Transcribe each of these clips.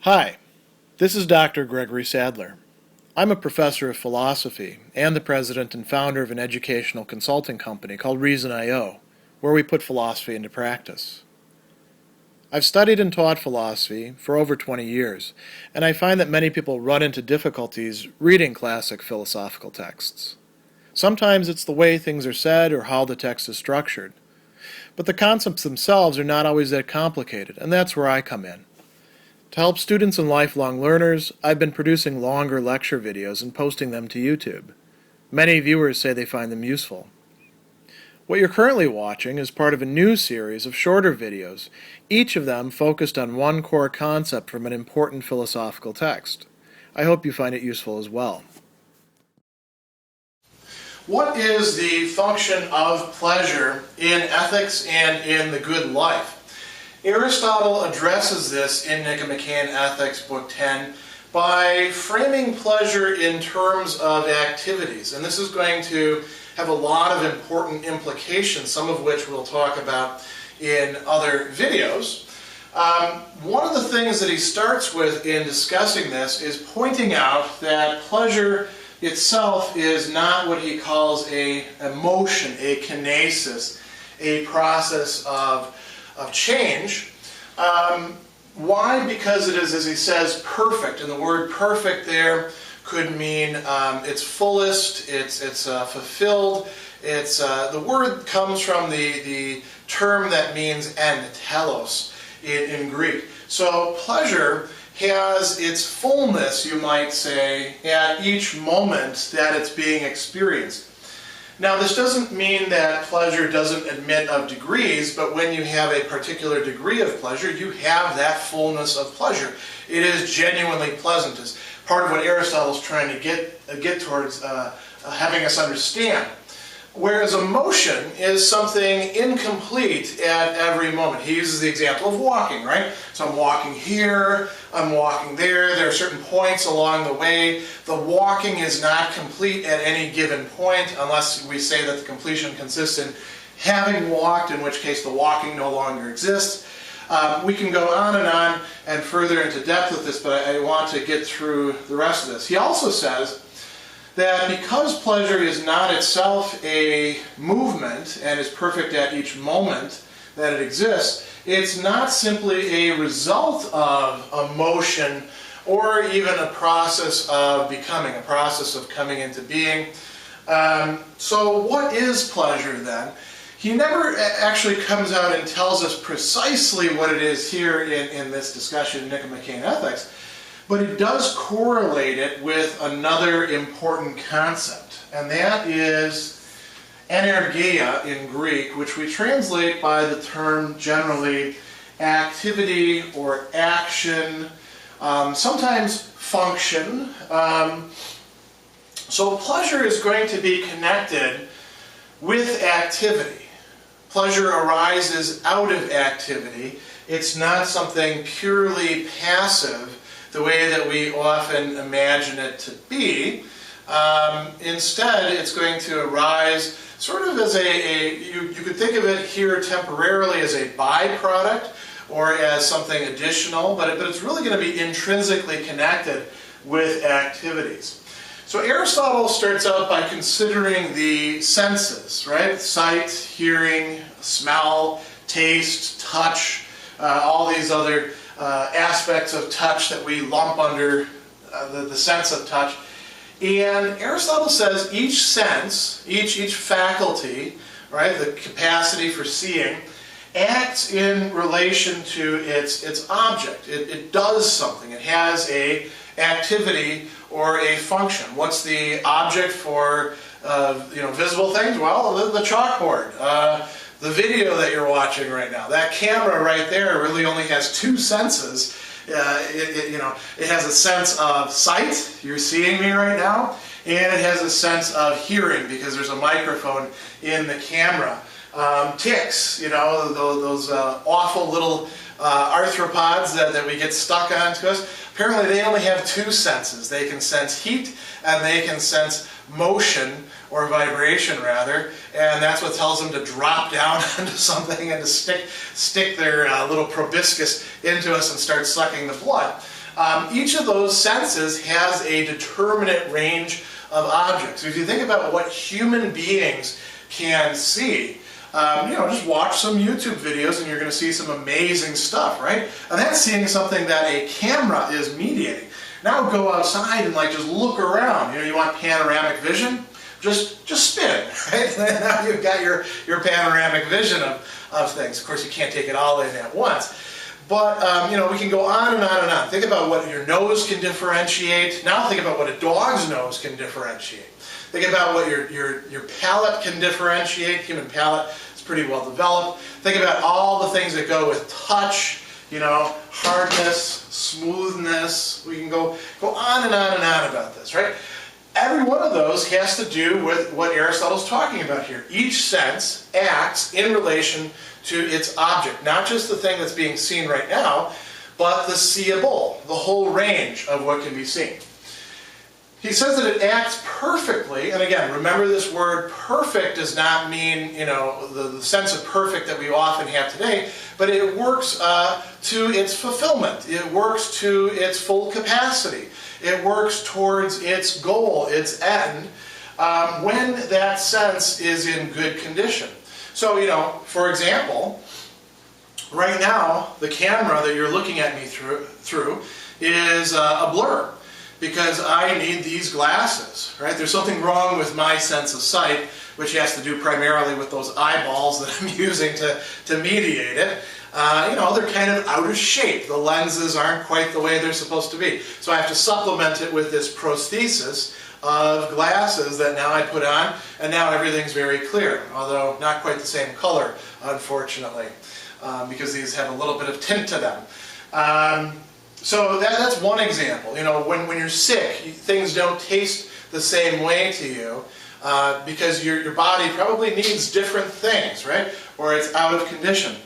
Hi, this is Dr. Gregory Sadler. I'm a professor of philosophy and the president and founder of an educational consulting company called Reason.io, where we put philosophy into practice. I've studied and taught philosophy for over 20 years, and I find that many people run into difficulties reading classic philosophical texts. Sometimes it's the way things are said or how the text is structured. But the concepts themselves are not always that complicated, and that's where I come in. To help students and lifelong learners, I've been producing longer lecture videos and posting them to YouTube. Many viewers say they find them useful. What you're currently watching is part of a new series of shorter videos, each of them focused on one core concept from an important philosophical text. I hope you find it useful as well. What is the function of pleasure in ethics and in the good life? Aristotle addresses this in Nicomachean Ethics, Book 10, by framing pleasure in terms of activities. And this is going to have a lot of important implications, some of which we'll talk about in other videos. One of the things that he starts with in discussing this is pointing out that pleasure itself is not what he calls an emotion, a kinesis, a process of change. Why? Because it is, as he says, perfect. And the word perfect there could mean it's fullest, it's fulfilled. The word comes from the term that means end, telos, in Greek. So pleasure has its fullness, you might say, at each moment that it's being experienced. Now, this doesn't mean that pleasure doesn't admit of degrees, but when you have a particular degree of pleasure, you have that fullness of pleasure. It is genuinely pleasant. It's part of what Aristotle's trying to get towards having us understand. Whereas emotion is something incomplete at every moment. He uses the example of walking, right? So I'm walking here, I'm walking there, there are certain points along the way. The walking is not complete at any given point unless we say that the completion consists in having walked, in which case the walking no longer exists. We can go on and further into depth with this, but I want to get through the rest of this. He also says that because pleasure is not itself a movement and is perfect at each moment that it exists, it's not simply a result of emotion or even a process of becoming, a process of coming into being. So what is pleasure then? He never actually comes out and tells us precisely what it is here in this discussion in Nicomachean Ethics, but it does correlate it with another important concept, and that is energeia in Greek, which we translate by the term generally activity or action, sometimes function. So pleasure is going to be connected with activity. Pleasure arises out of activity. It's not something purely passive the way that we often imagine it to be. Instead, it's going to arise sort of as you could think of it here temporarily as a byproduct or as something additional, but it's really going to be intrinsically connected with activities. So Aristotle starts out by considering the senses, right? Sight, hearing, smell, taste, touch, all these other aspects of touch that we lump under the sense of touch. And Aristotle says each sense, each faculty, right, the capacity for seeing, acts in relation to its object. It does something. It has a activity or a function. What's the object for visible things? Well, the chalkboard. The video that you're watching right now, that camera right there really only has two senses. It has a sense of sight, you're seeing me right now, and it has a sense of hearing because there's a microphone in the camera. Ticks, those awful little arthropods that we get stuck onto us, apparently they only have two senses. They can sense heat and they can sense motion, or vibration rather, and that's what tells them to drop down onto something and to stick their little proboscis into us and start sucking the blood. Each of those senses has a determinate range of objects. If you think about what human beings can see, just watch some YouTube videos and you're going to see some amazing stuff, right? And that's seeing something that a camera is mediating. Now go outside and just look around. You want panoramic vision? Just spin, right? Now you've got your panoramic vision of things. Of course, you can't take it all in at once. But, we can go on and on and on. Think about what your nose can differentiate. Now think about what a dog's nose can differentiate. Think about what your palate can differentiate. Human palate is pretty well developed. Think about all the things that go with touch, hardness, smoothness. We can go on and on and on about this, right? Every one of those has to do with what Aristotle's talking about here. Each sense acts in relation to its object, not just the thing that's being seen right now, but the seeable, the whole range of what can be seen. He says that it acts perfectly, and again, remember this word perfect does not mean, the sense of perfect that we often have today, but it works to its fulfillment. It works to its full capacity. It works towards its goal, its end, when that sense is in good condition. So, for example, right now, the camera that you're looking at me through is a blur, because I need these glasses, right? There's something wrong with my sense of sight, which has to do primarily with those eyeballs that I'm using to mediate it. They're kind of out of shape. The lenses aren't quite the way they're supposed to be. So I have to supplement it with this prosthesis of glasses that now I put on, and now everything's very clear, although not quite the same color, unfortunately, because these have a little bit of tint to them. So that's one example. When you're sick, things don't taste the same way to you because your body probably needs different things, right? Or it's out of condition.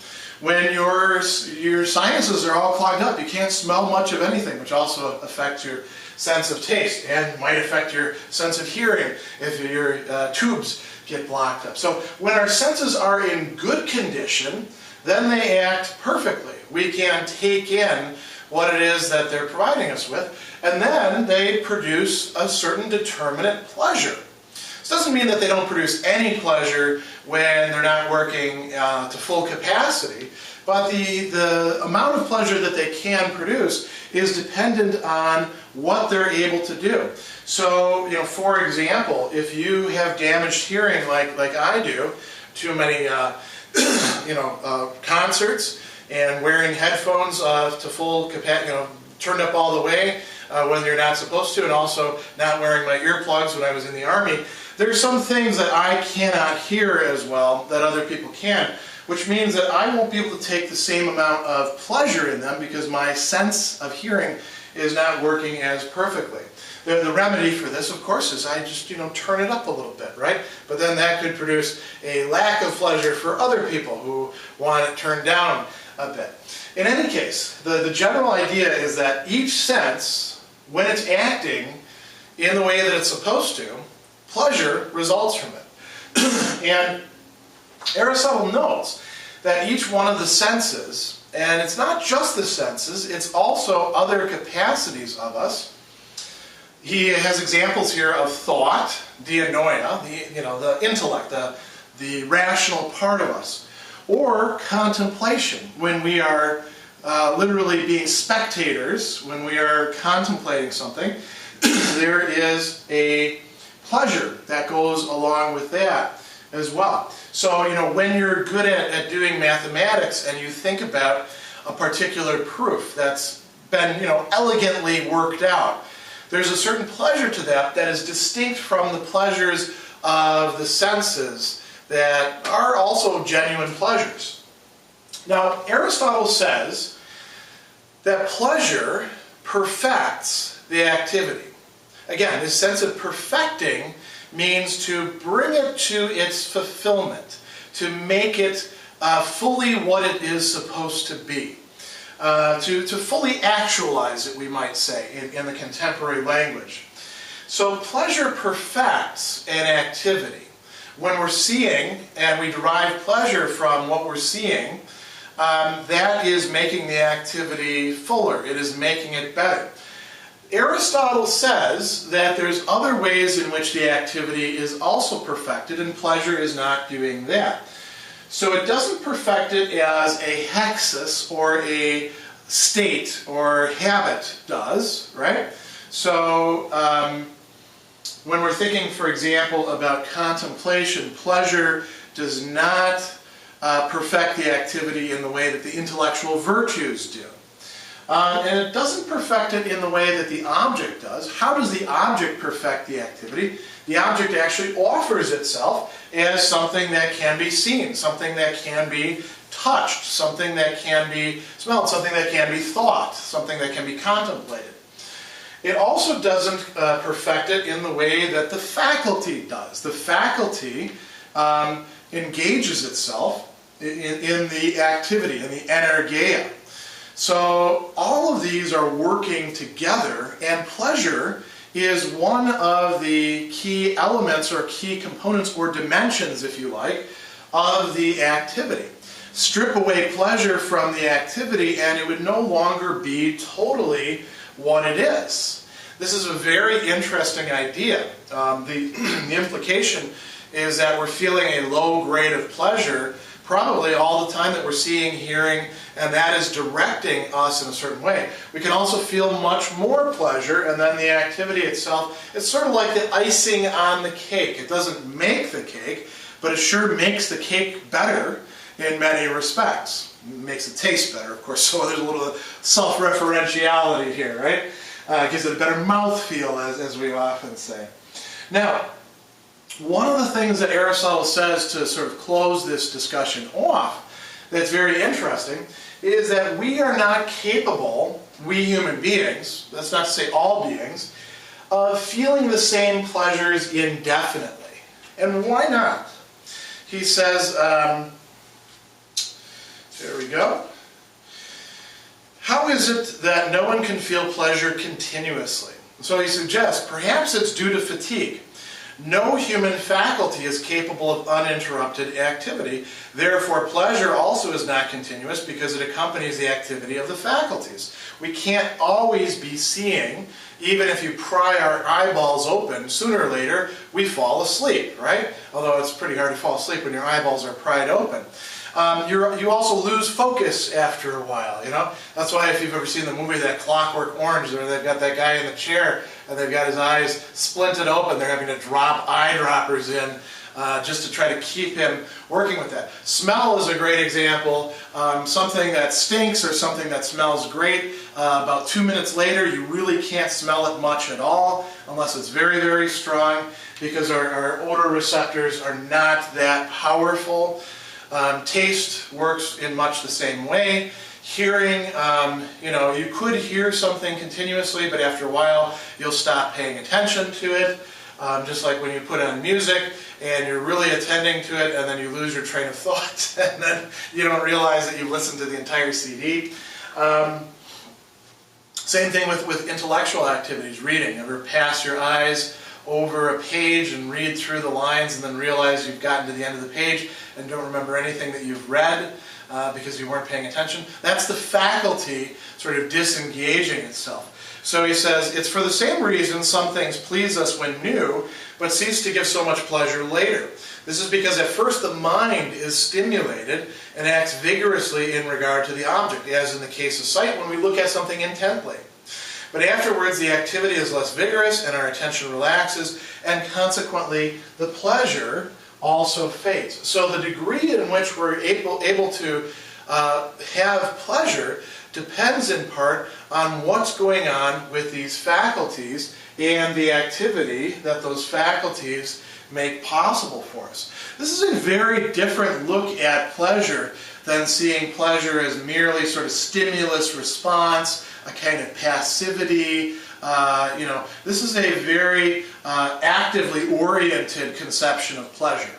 When your sinuses are all clogged up, you can't smell much of anything, which also affects your sense of taste and might affect your sense of hearing if your tubes get blocked up. So when our senses are in good condition, then they act perfectly. We can take in what it is that they're providing us with, and then they produce a certain determinate pleasure. This doesn't mean that they don't produce any pleasure when they're not working to full capacity, but the amount of pleasure that they can produce is dependent on what they're able to do. So, for example, if you have damaged hearing like I do, too many concerts, and wearing headphones to full capacity, turned up all the way when you're not supposed to, and also not wearing my earplugs when I was in the Army, there are some things that I cannot hear as well that other people can, which means that I won't be able to take the same amount of pleasure in them because my sense of hearing is not working as perfectly. The remedy for this, of course, is I just, turn it up a little bit, right? But then that could produce a lack of pleasure for other people who want it turned down a bit. In any case, the general idea is that each sense, when it's acting in the way that it's supposed to, pleasure results from it. And Aristotle notes that each one of the senses, and it's not just the senses, it's also other capacities of us. He has examples here of thought, dianoia, the intellect, the rational part of us, or contemplation, when we are literally being spectators, when we are contemplating something. There is a pleasure that goes along with that as well. So, when you're good at doing mathematics and you think about a particular proof that's been, elegantly worked out, there's a certain pleasure to that is distinct from the pleasures of the senses that are also genuine pleasures. Now, Aristotle says that pleasure perfects the activity. Again, this sense of perfecting means to bring it to its fulfillment, to make it fully what it is supposed to be, to fully actualize it, we might say, in the contemporary language. So pleasure perfects an activity. When we're seeing, and we derive pleasure from what we're seeing, that is making the activity fuller. It is making it better. Aristotle says that there's other ways in which the activity is also perfected, and pleasure is not doing that. So it doesn't perfect it as a hexis or a state or habit does, right? So when we're thinking, for example, about contemplation, pleasure does not perfect the activity in the way that the intellectual virtues do. And it doesn't perfect it in the way that the object does. How does the object perfect the activity? The object actually offers itself as something that can be seen, something that can be touched, something that can be smelled, something that can be thought, something that can be contemplated. It also doesn't perfect it in the way that the faculty does. The faculty engages itself in the activity, in the energeia. So all of these are working together, and pleasure is one of the key elements or key components or dimensions, if you like, of the activity. Strip away pleasure from the activity and it would no longer be totally what it is. This is a very interesting idea. The implication is that we're feeling a low grade of pleasure probably all the time that we're seeing, hearing, and that is directing us in a certain way. We can also feel much more pleasure, and then the activity itself, it's sort of like the icing on the cake. It doesn't make the cake, but it sure makes the cake better in many respects. It makes it taste better, of course, so there's a little self-referentiality here, right? It gives it a better mouthfeel, as we often say. Now, one of the things that Aristotle says to sort of close this discussion off that's very interesting is that we are not capable, we human beings, that's not to say all beings, of feeling the same pleasures indefinitely. And why not? He says, there we go. How is it that no one can feel pleasure continuously? So he suggests perhaps it's due to fatigue. No human faculty is capable of uninterrupted activity. Therefore, pleasure also is not continuous because it accompanies the activity of the faculties. We can't always be seeing, even if you pry our eyeballs open, sooner or later we fall asleep, right? Although it's pretty hard to fall asleep when your eyeballs are pried open. You also lose focus after a while, you know? That's why if you've ever seen the movie that Clockwork Orange, where they've got that guy in the chair and they've got his eyes splinted open, they're having to drop eyedroppers in just to try to keep him working with that. Smell is a great example. Something that stinks or something that smells great, about 2 minutes later you really can't smell it much at all unless it's very, very strong because our odor receptors are not that powerful. Taste works in much the same way. Hearing, you could hear something continuously, but after a while you'll stop paying attention to it. Just like when you put on music and you're really attending to it and then you lose your train of thought and then you don't realize that you've listened to the entire CD. Same thing with intellectual activities, reading. Ever pass your eyes over a page and read through the lines and then realize you've gotten to the end of the page and don't remember anything that you've read because you weren't paying attention? That's the faculty sort of disengaging itself. So he says, it's for the same reason some things please us when new, but cease to give so much pleasure later. This is because at first the mind is stimulated and acts vigorously in regard to the object, as in the case of sight when we look at something intently. But afterwards the activity is less vigorous and our attention relaxes, and consequently the pleasure also fades. So the degree in which we're able to have pleasure depends in part on what's going on with these faculties and the activity that those faculties make possible for us. This is a very different look at pleasure than seeing pleasure as merely sort of stimulus response, a kind of passivity. This is a very actively oriented conception of pleasure.